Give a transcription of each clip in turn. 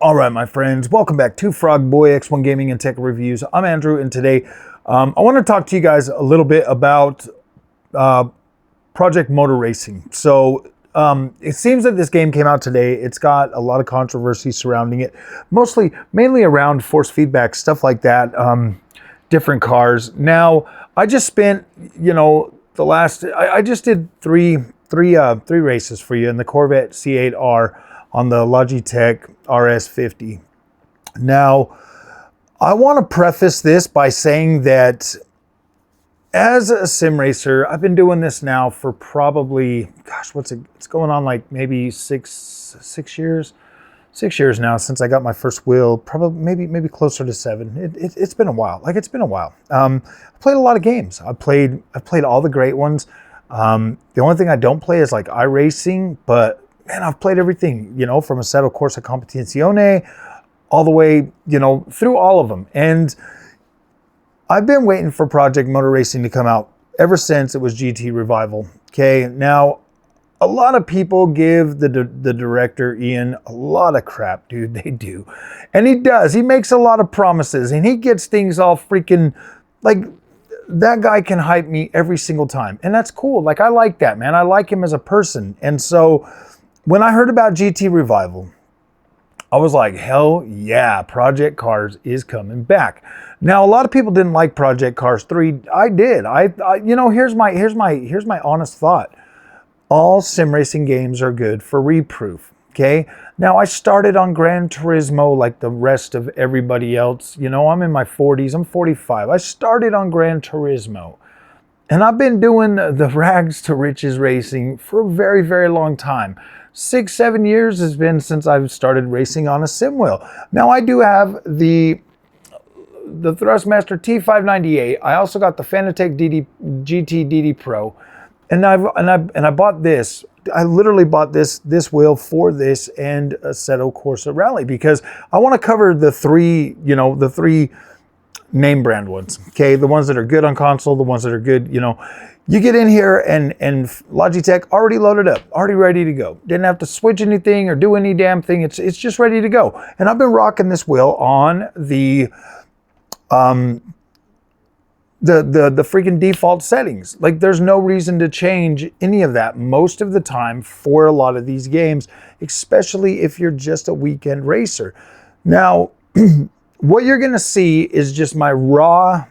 All right, my friends, welcome back to Frog Boy X1 Gaming and Tech Reviews. I'm Andrew, and today I want to talk to you guys a little bit about Project MOZA Racing. So it seems that this game came out today. It's got a lot of controversy surrounding it, mainly around force feedback, stuff like that, different cars. Now, I just spent, I just did three races for you in the Corvette C8R on the Logitech RS50. Now, I want to preface this by saying that as a sim racer, I've been doing this now for probably, it's going on like maybe six years. 6 years now since I got my first wheel, probably maybe closer to 7. It's been a while. It's been a while. I played a lot of games. I've played all the great ones. The only thing I don't play is like iRacing, but man, I've played everything, from Assetto Corsa Competizione all the way, through all of them. And I've been waiting for Project MOZA Racing to come out ever since it was GT Revival. Okay, now a lot of people give the director Ian a lot of crap, dude. They do, and he does. He makes a lot of promises, and he gets things all freaking like. That guy can hype me every single time, and that's cool. I like that, man. I like him as a person, and so when I heard about GT Revival, I was like, hell yeah, Project Cars is coming back. Now, a lot of people didn't like Project Cars 3. I did. Here's my honest thought. All sim racing games are good for reproof. Okay. Now, I started on Gran Turismo like the rest of everybody else. I'm in my 40s. I'm 45. I started on Gran Turismo. And I've been doing the rags to riches racing for a very, very long time. 6-7 years has been since I've started racing on a sim wheel. Now, I do have the Thrustmaster T598. I also got the Fanatec GT DD Pro. And I bought this. I literally bought this wheel for this and Assetto Corsa Rally because I want to cover the three name brand ones. Okay, the ones that are good on console, the ones that are good, You get in here and Logitech already loaded up, already ready to go. Didn't have to switch anything or do any damn thing. It's just ready to go. And I've been rocking this wheel on the freaking default settings. There's no reason to change any of that most of the time for a lot of these games, especially if you're just a weekend racer. Now, what you're gonna see is just my raw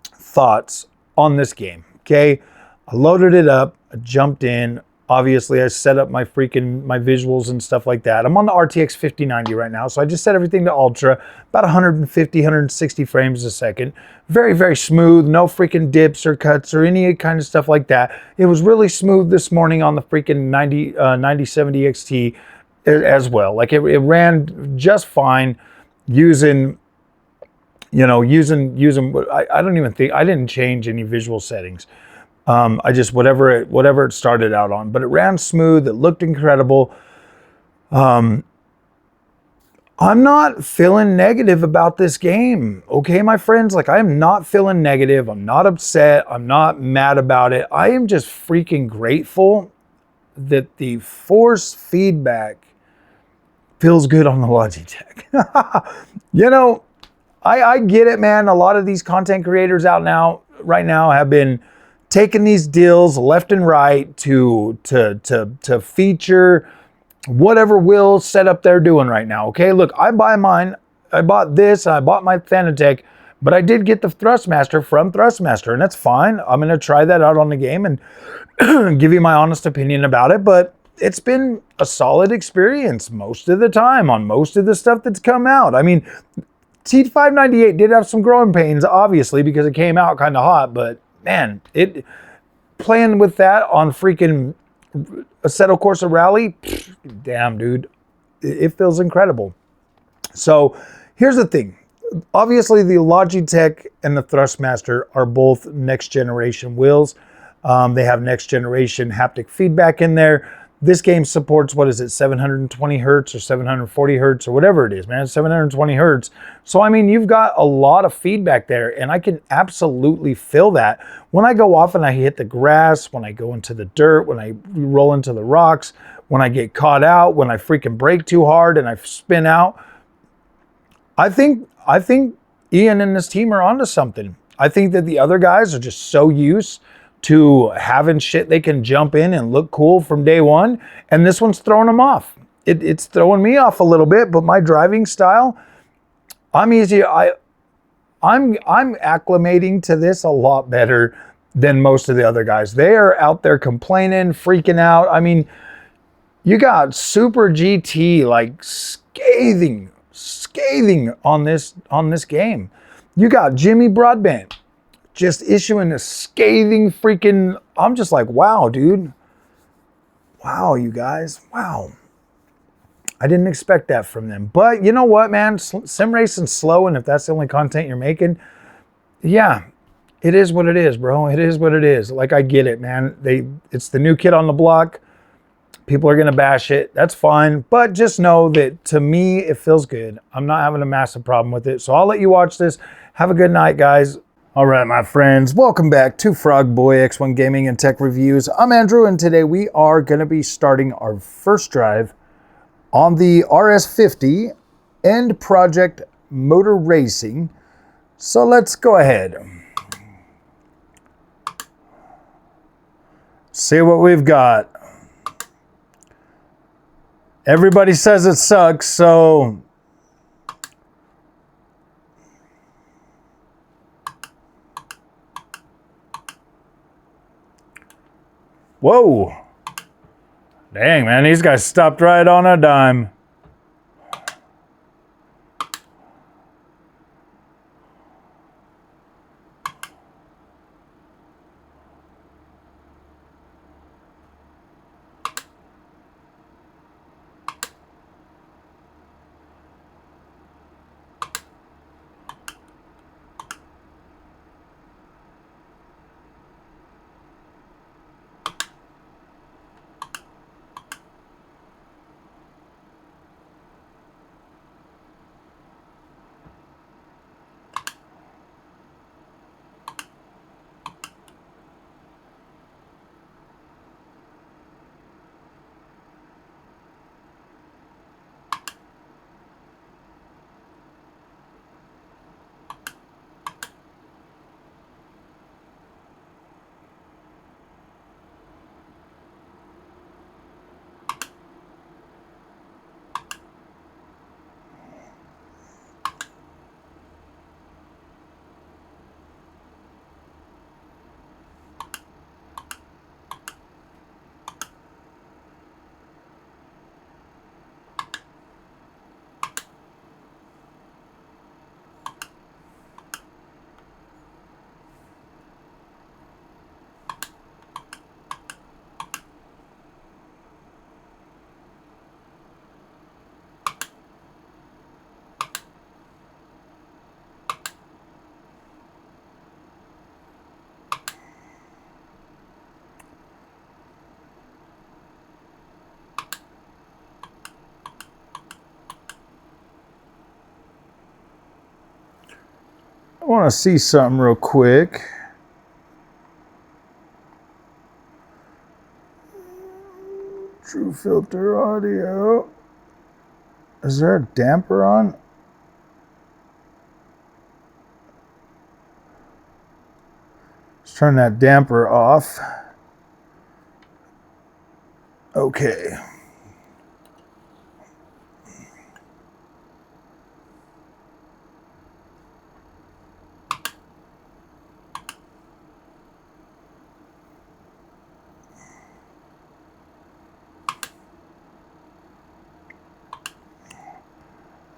thoughts on this game, okay? I loaded it up, I jumped in. Obviously, I set up my visuals and stuff like that. I'm on the RTX 5090 right now, so I just set everything to ultra, about 150, 160 frames a second. Very, very smooth, no freaking dips or cuts or any kind of stuff like that. It was really smooth this morning on the freaking 9070 XT as well. It ran just fine using, I don't even think, I didn't change any visual settings. I just, whatever it started out on, but it ran smooth. It looked incredible. I'm not feeling negative about this game. Okay, my friends, I am not feeling negative. I'm not upset. I'm not mad about it. I am just freaking grateful that the force feedback feels good on the Logitech. I get it, man. A lot of these content creators right now have been taking these deals left and right to feature whatever wheel setup they're doing right now. Okay, look, I buy mine. I bought this. I bought my Fanatec, but I did get the Thrustmaster from Thrustmaster, and that's fine. I'm gonna try that out on the game and give you my honest opinion about it. But it's been a solid experience most of the time on most of the stuff that's come out. I mean, T598 did have some growing pains, obviously, because it came out kind of hot, but man, playing with that on freaking Assetto Corsa Rally, damn, dude, it feels incredible. So here's the thing. Obviously, the Logitech and the Thrustmaster are both next generation wheels. They have next generation haptic feedback in there. This game supports, 720 hertz or 740 hertz or whatever it is, man, 720 hertz. So, I mean, you've got a lot of feedback there, and I can absolutely feel that. When I go off and I hit the grass, when I go into the dirt, when I roll into the rocks, when I get caught out, when I freaking brake too hard and I spin out, I think Ian and his team are onto something. I think that the other guys are just so used to having shit they can jump in and look cool from day one, and this one's throwing them off. It's throwing me off a little bit, but my driving style, I'm easy. I'm acclimating to this a lot better than most of the other guys. They are out there complaining, freaking out. I mean, you got Super GT like scathing on this game. You got Jimmy Broadbent just issuing a scathing freaking. I'm just like, wow, dude. Wow, you guys. Wow. I didn't expect that from them. But you know what, man? Sim racing's slow, and if that's the only content you're making, yeah, it is what it is, bro. It is what it is. Like, I get it, man. It's the new kid on the block. People are gonna bash it. That's fine. But just know that to me, it feels good. I'm not having a massive problem with it. So I'll let you watch this. Have a good night, guys. All right, my friends, welcome back to Frog Boy X1 Gaming and Tech Reviews. I'm Andrew, and today we are gonna be starting our first drive on the RS50 End Project Motor Racing. So let's go ahead. See what we've got. Everybody says it sucks, so whoa. Dang, man, these guys stopped right on a dime. I want to see something real quick. True filter audio. Is there a damper on? Let's turn that damper off. Okay.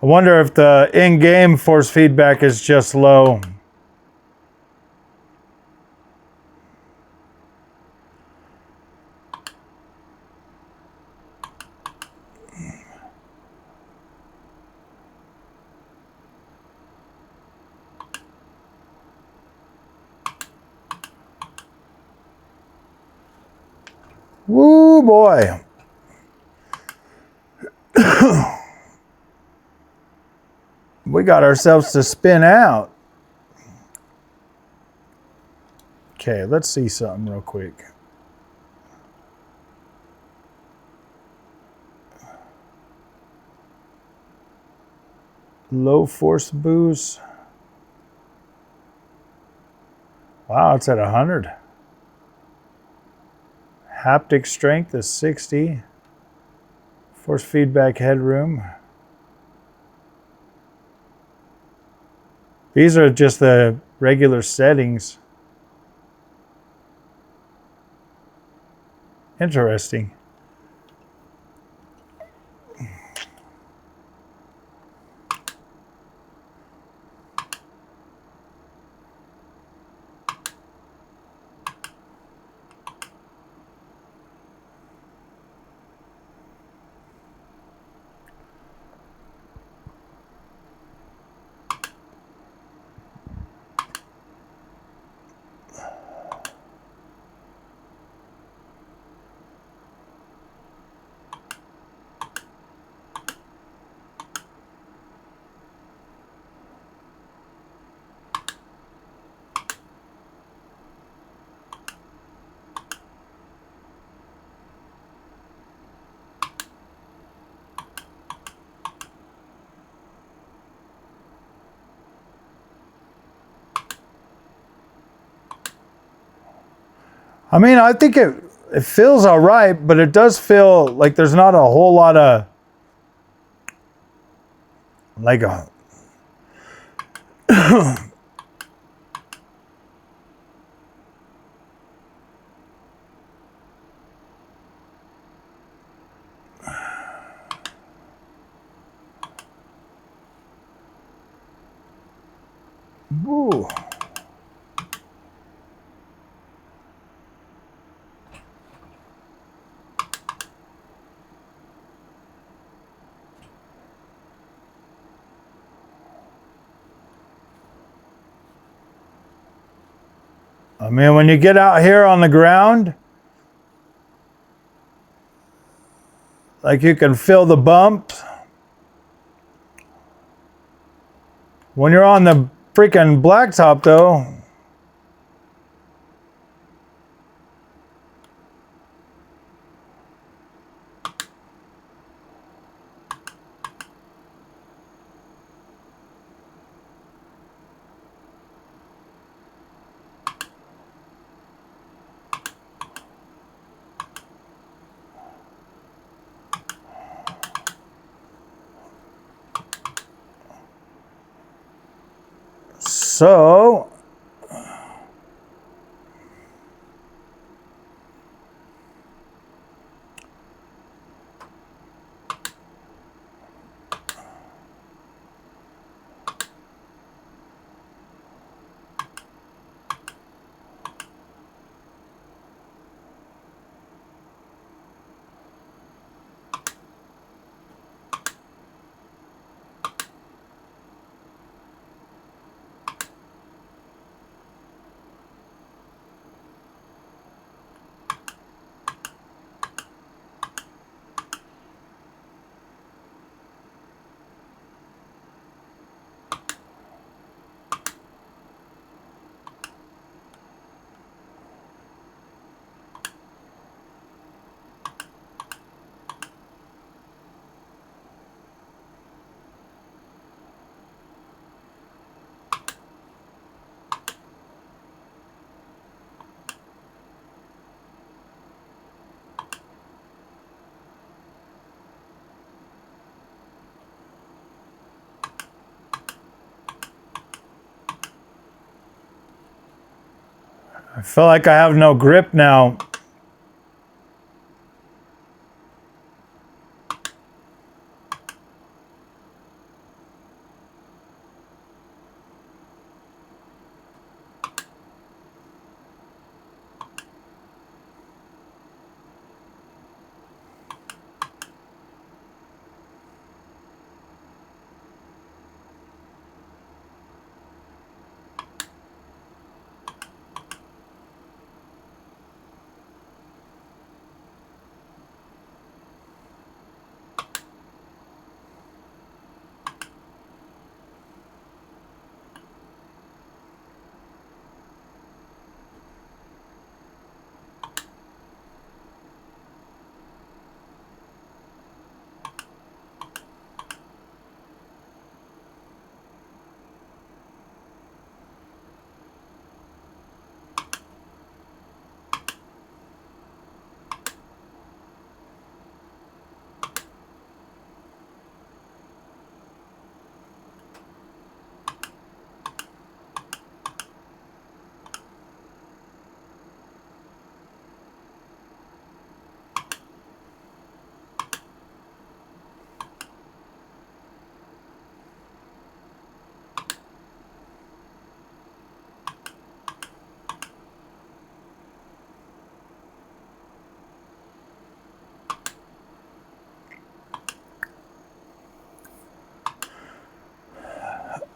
I wonder if the in-game force feedback is just low. Woo boy. We got ourselves to spin out. Okay, let's see something real quick. Low force boost. Wow, it's at 100. Haptic strength is 60. Force feedback headroom. These are just the regular settings. Interesting. I mean, I think it feels all right, but it does feel like there's not a whole lot of like a ooh. I mean, when you get out here on the ground, like you can feel the bumps. When you're on the freaking blacktop though, so I feel like I have no grip now.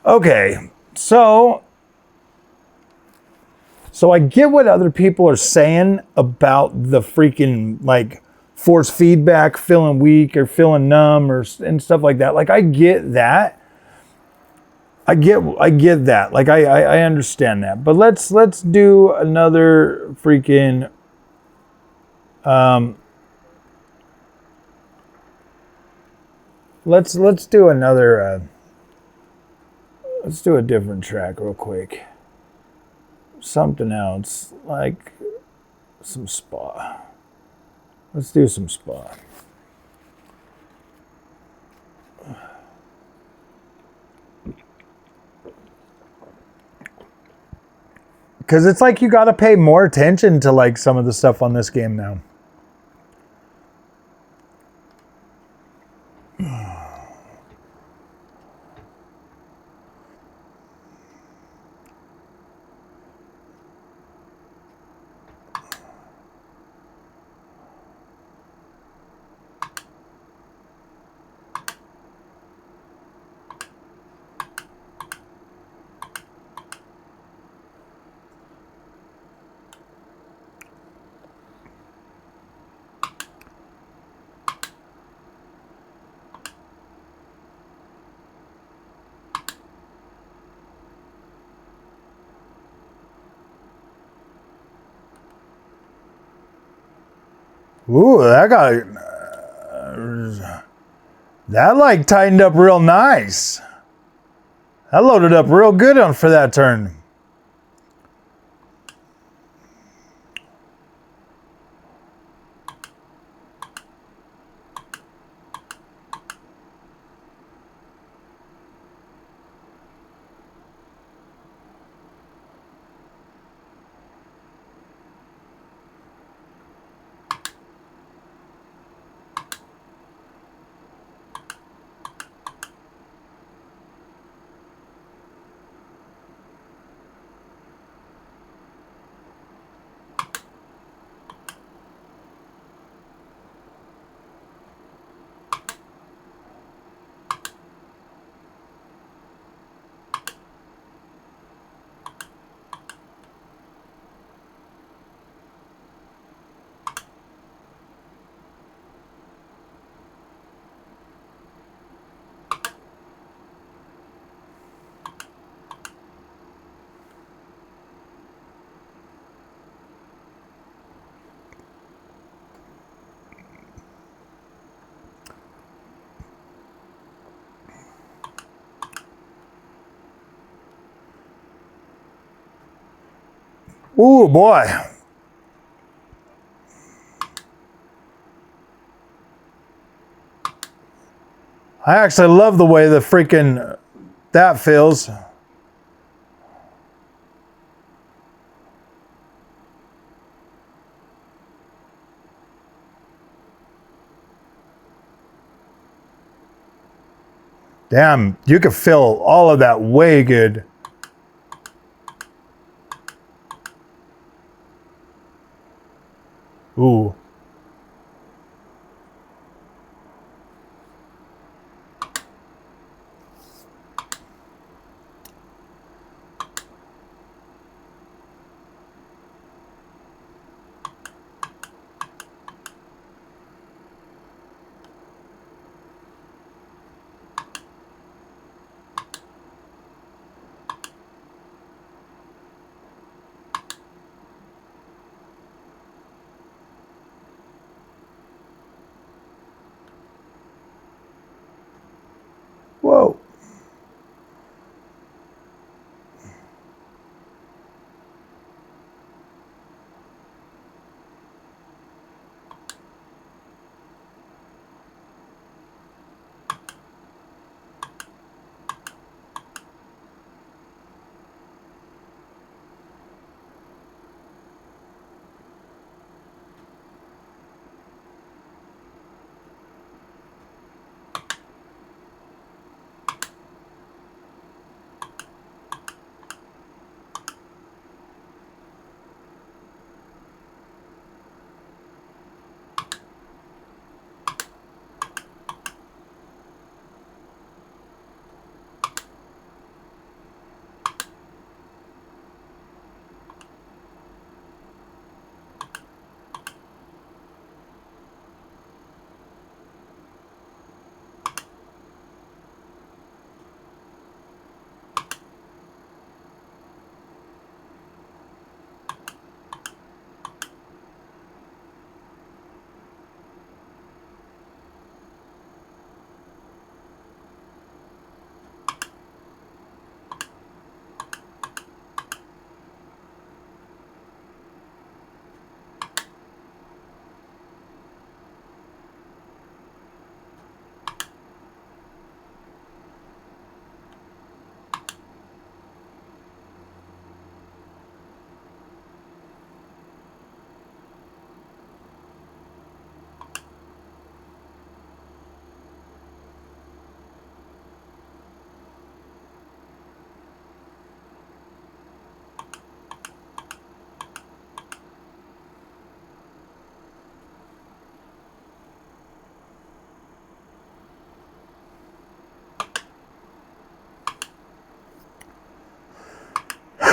Okay, so I get what other people are saying about the freaking like force feedback, feeling weak or feeling numb and stuff like that. Like I get that. I get that. Like I understand that. But let's do another freaking let's do another let's do a different track real quick. Something else, like some spa. Let's do some spa. Because it's like you got to pay more attention to like some of the stuff on this game now. Ooh, that like tightened up real nice. That loaded up real good for that turn. Ooh, boy. I actually love the way the freaking that feels. Damn, you can feel all of that way good. Ooh.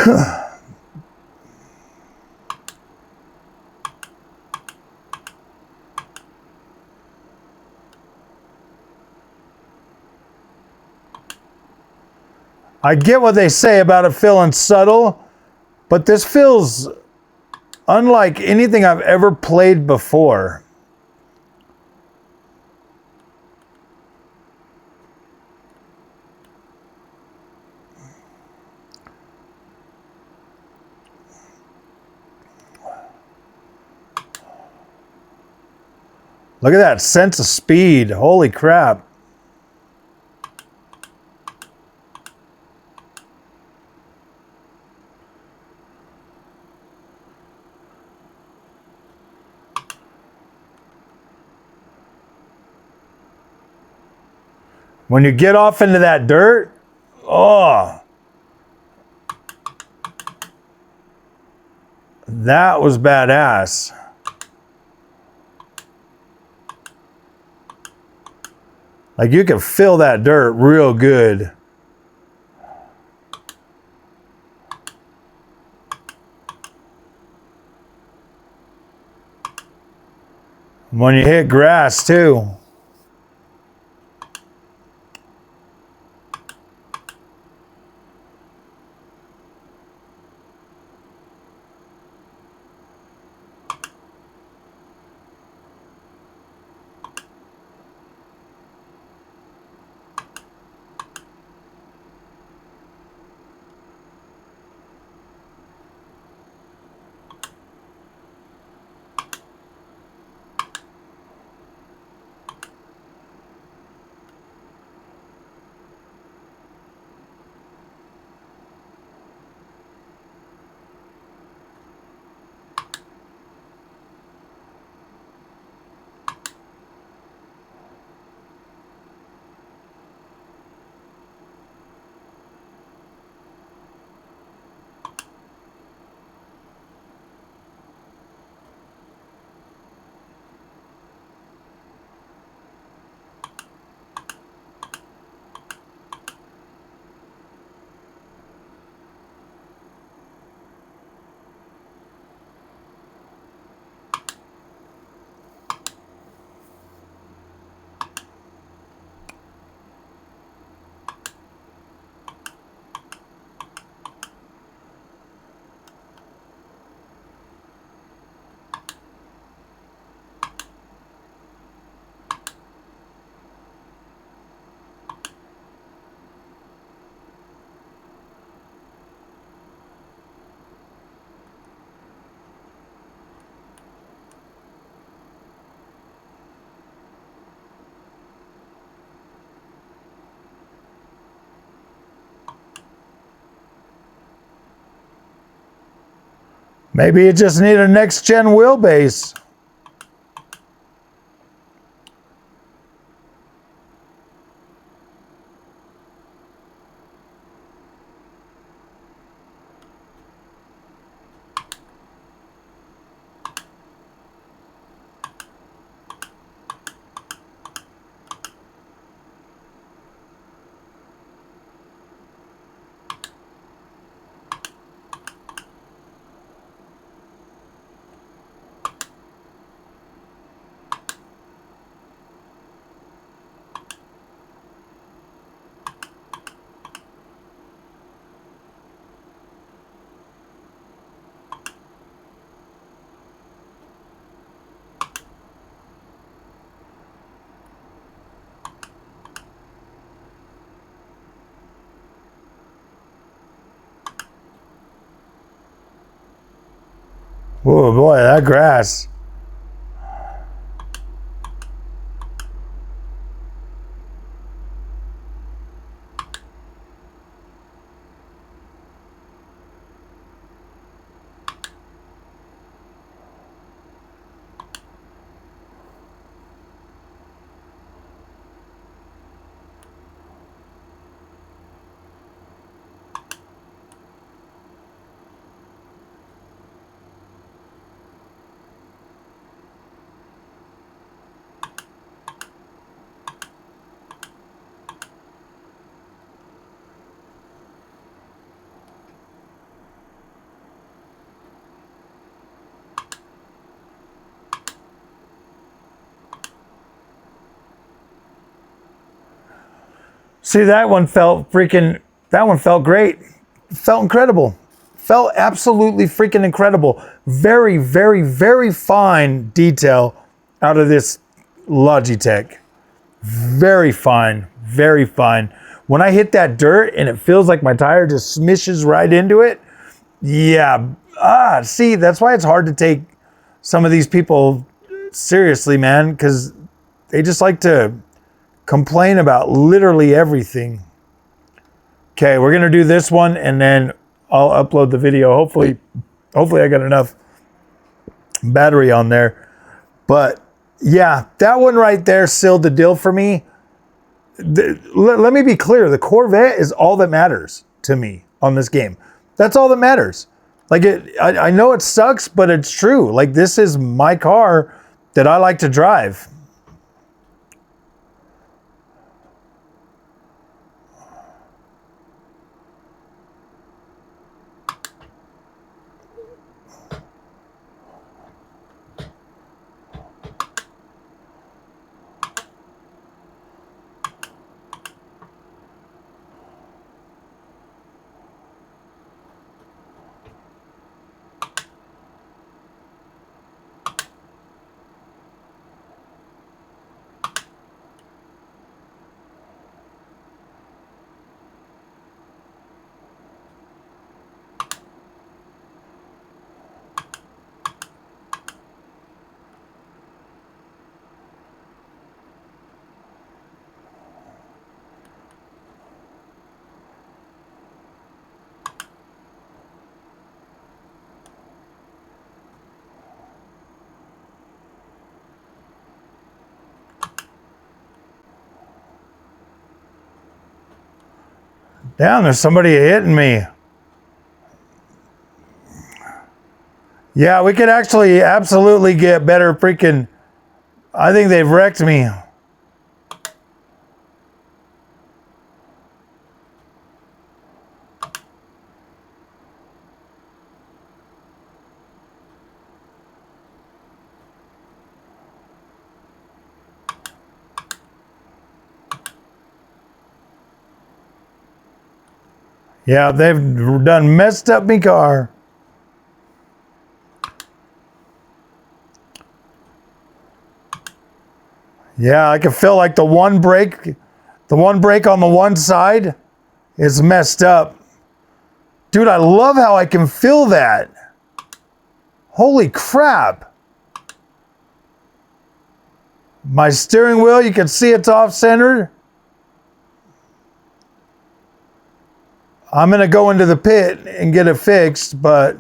I get what they say about it feeling subtle, but this feels unlike anything I've ever played before. Look at that sense of speed. Holy crap. When you get off into that dirt, oh, that was badass. Like you can feel that dirt real good. When you hit grass too. Maybe you just need a next-gen wheelbase. Oh boy, that grass. See, that one felt great. Felt incredible. Felt absolutely freaking incredible. Very, very, very fine detail out of this Logitech. Very fine, very fine. When I hit that dirt and it feels like my tire just smishes right into it, yeah. See, that's why it's hard to take some of these people seriously, man, because they just like to complain about literally everything. Okay, we're gonna do this one and then I'll upload the video. Hopefully I got enough battery on there. But yeah, that one right there sealed the deal for me. Let me be clear. The Corvette is all that matters to me on this game. That's all that matters. Like I know it sucks, but it's true. Like this is my car that I like to drive. Damn, there's somebody hitting me. Yeah, we could actually absolutely get better freaking... I think they've wrecked me. Yeah, they've done messed up me car. Yeah, I can feel like the one brake on the one side is messed up. Dude, I love how I can feel that. Holy crap. My steering wheel, you can see it's off-centered. I'm gonna go into the pit and get it fixed, but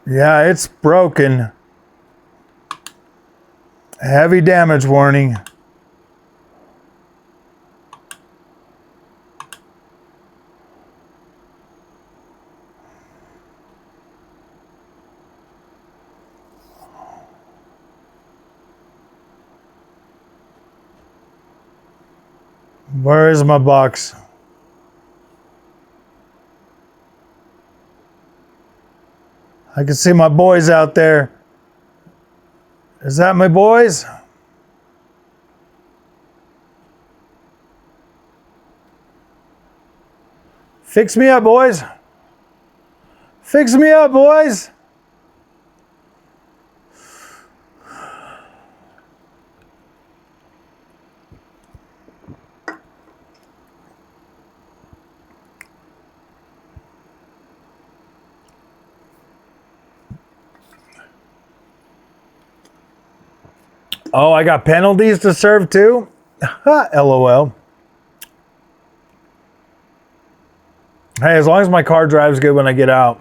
yeah, it's broken. Heavy damage warning. Where is my box? I can see my boys out there. Is that my boys? Fix me up, boys. Fix me up, boys. Oh, I got penalties to serve too? LOL. Hey, as long as my car drives good when I get out.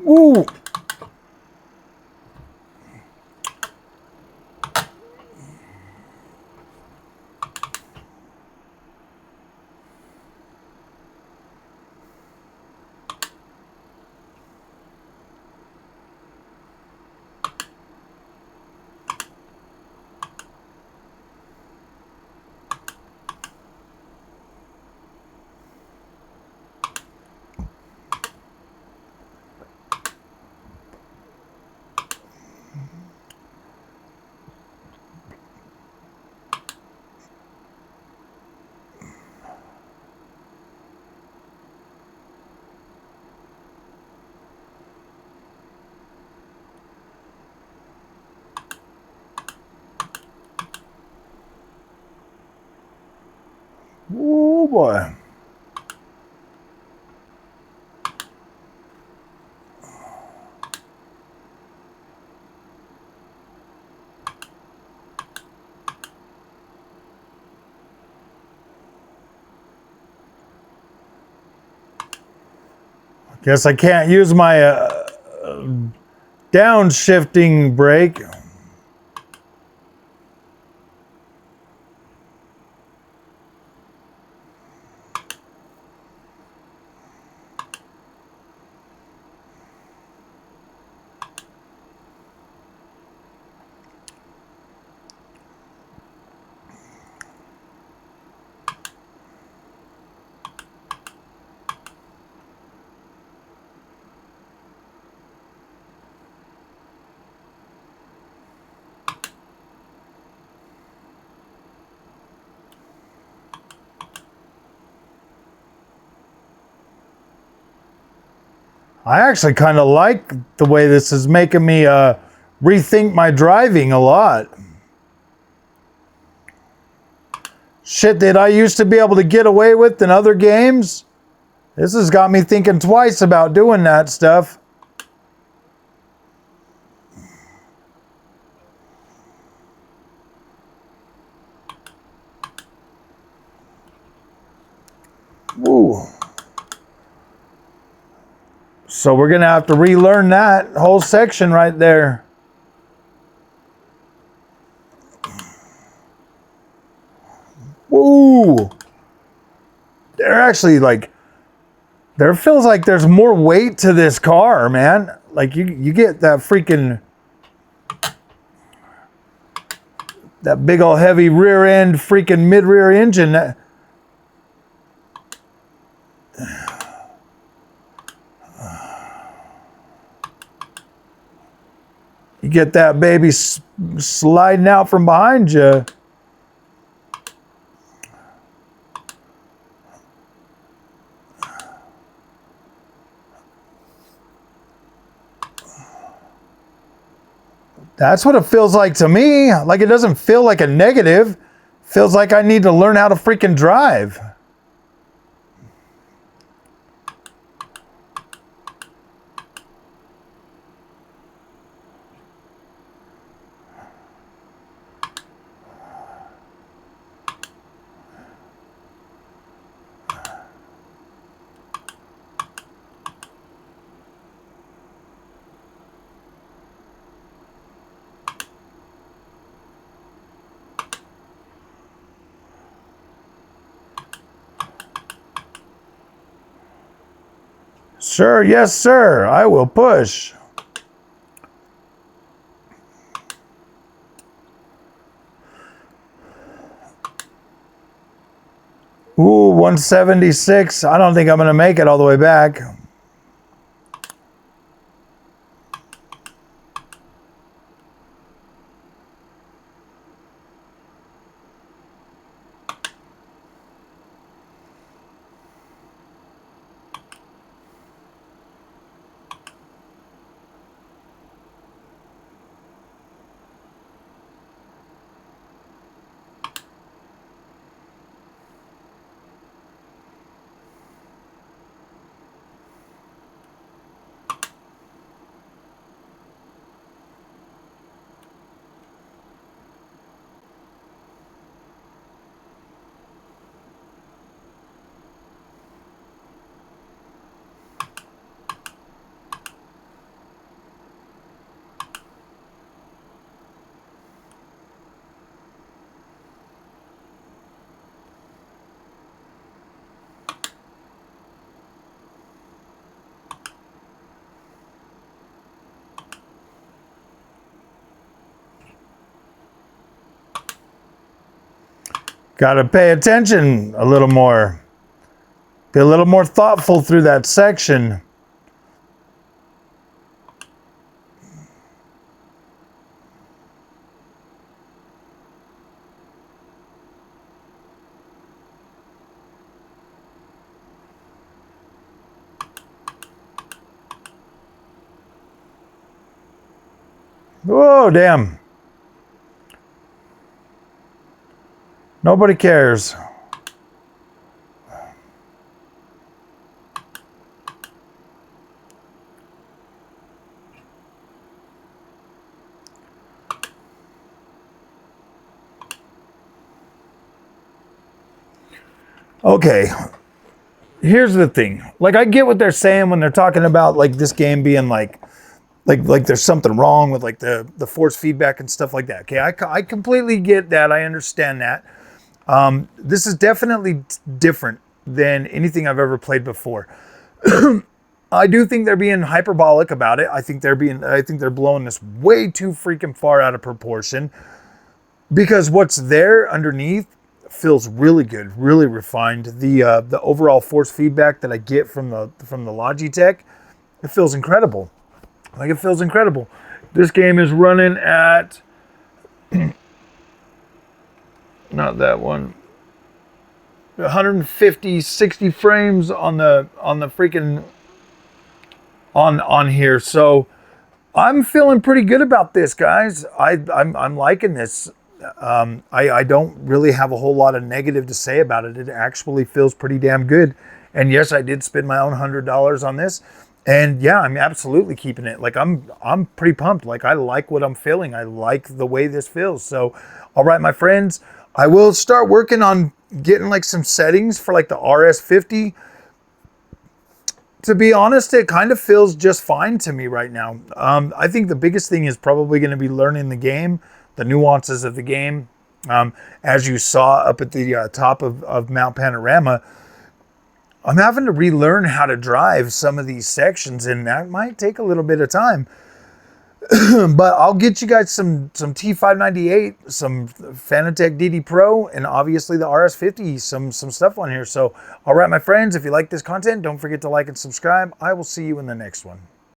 Ooh. Oh boy. Guess I can't use my downshifting brake. I actually kind of like the way this is making me rethink my driving a lot. Shit that I used to be able to get away with in other games, this has got me thinking twice about doing that stuff. Ooh. So we're gonna have to relearn that whole section right there. Ooh. They're actually like, there feels like there's more weight to this car, man. Like you get that freaking, that big old heavy rear end freaking mid rear engine. You get that baby sliding out from behind you. That's what it feels like to me. Like it doesn't feel like a negative. It feels like I need to learn how to freaking drive. Sir, yes, sir. I will push. Ooh, 176. I don't think I'm going to make it all the way back. Gotta pay attention a little more. Be a little more thoughtful through that section. Whoa, damn. Nobody cares. Okay, here's the thing. Like, I get what they're saying when they're talking about like this game being like there's something wrong with like the force feedback and stuff like that. Okay, I completely get that. I understand that. This is definitely different than anything I've ever played before. I do think they're being hyperbolic about it. I think they're blowing this way too freaking far out of proportion, because what's there underneath feels really good, really refined. The overall force feedback that I get from the Logitech, it feels incredible. Like, it feels incredible. This game is running at not that one, 150, 60 frames on the freaking on here. So I'm feeling pretty good about this, guys. I'm liking this. I don't really have a whole lot of negative to say about it. It actually feels pretty damn good. And yes, I did spend my own $100 on this. And yeah, I'm absolutely keeping it. Like, I'm pretty pumped. Like, I like what I'm feeling. I like the way this feels. So, all right, my friends, I will start working on getting like some settings for like the RS50. To be honest, it kind of feels just fine to me right now. I think the biggest thing is probably going to be learning the game, the nuances of the game. As you saw up at the top of Mount Panorama, I'm having to relearn how to drive some of these sections, and that might take a little bit of time. But I'll get you guys some T598, some Fanatec DD Pro, and obviously the RS50, some stuff on here. So, all right, my friends, if you like this content, don't forget to like and subscribe. I will see you in the next one.